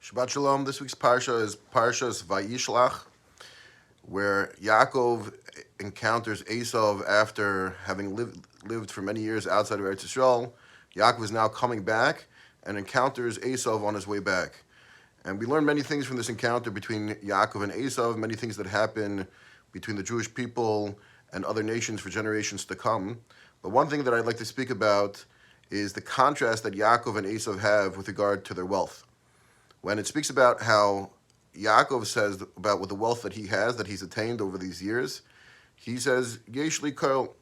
Shabbat Shalom. This week's parsha is Parshas Vayishlach, where Yaakov encounters Esav after having lived for many years outside of Eretz Yisrael. Yaakov is now coming back and encounters Esav on his way back. And we learn many things from this encounter between Yaakov and Esav, many things that happen between the Jewish people and other nations for generations to come. But one thing that I'd like to speak about is the contrast that Yaakov and Esav have with regard to their wealth. When it speaks about how Yaakov says about with the wealth that he has, that he's attained over these years, he says, Yesh li kol.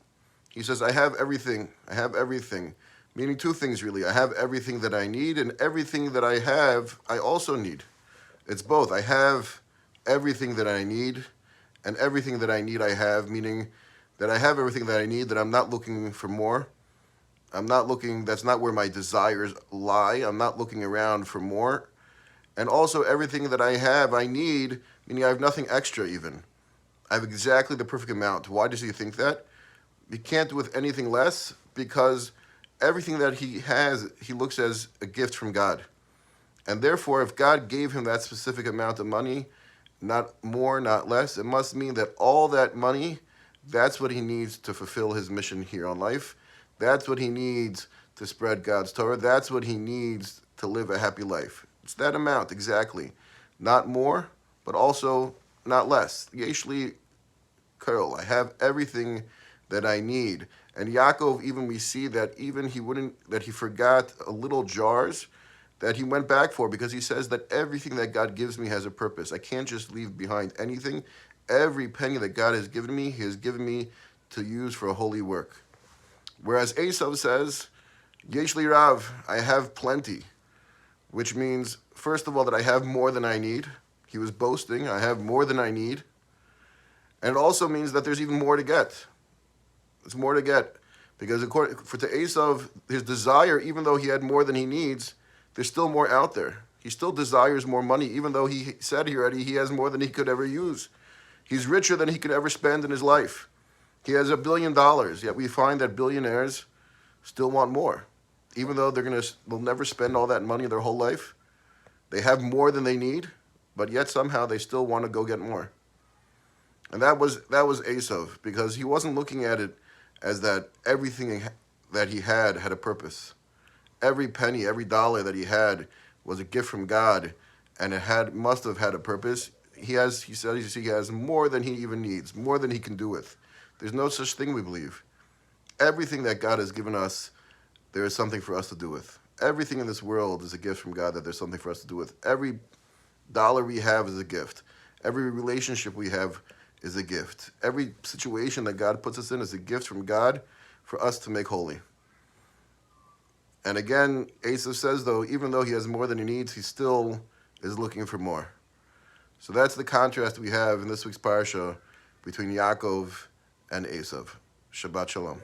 He says, I have everything. I have everything. Meaning two things, really. I have everything that I need, and everything that I have, I also need. It's both. I have everything that I need, and everything that I need I have, meaning that I have everything that I need, that I'm not looking for more. That's not where my desires lie. I'm not looking around for more. And also everything that I have, I need, meaning I have nothing extra even. I have exactly the perfect amount. Why does he think that? He can't do with anything less because everything that he has, he looks as a gift from God. And therefore, if God gave him that specific amount of money, not more, not less, it must mean that all that money, that's what he needs to fulfill his mission here on life. That's what he needs to spread God's Torah. That's what he needs to live a happy life. It's that amount, exactly. Not more, but also not less. Yesh li kol. I have everything that I need. And Yaakov, even we see that even he forgot a little jars that he went back for, because he says that everything that God gives me has a purpose. I can't just leave behind anything. Every penny that God has given me, he has given me to use for a holy work. Whereas Esav says, Yesh li rav, I have plenty. Which means, first of all, that I have more than I need. He was boasting, I have more than I need. And it also means that there's even more to get. There's more to get. Because to Esav, his desire, even though he had more than he needs, there's still more out there. He still desires more money, even though he said here already he has more than he could ever use. He's richer than he could ever spend in his life. He has $1 billion, yet we find that billionaires still want more. Even though they'll never spend all that money their whole life, they have more than they need, but yet somehow they still want to go get more. And that was Esav, because he wasn't looking at it as that everything that he had a purpose. Every penny, every dollar that he had was a gift from God, and must have had a purpose. He says he has more than he even needs, more than he can do with. There's no such thing, we believe. Everything that God has given us, there is something for us to do with. Everything in this world is a gift from God that there's something for us to do with. Every dollar we have is a gift. Every relationship we have is a gift. Every situation that God puts us in is a gift from God for us to make holy. And again, Esav says, though, even though he has more than he needs, he still is looking for more. So that's the contrast we have in this week's parsha between Yaakov and Esav. Shabbat Shalom.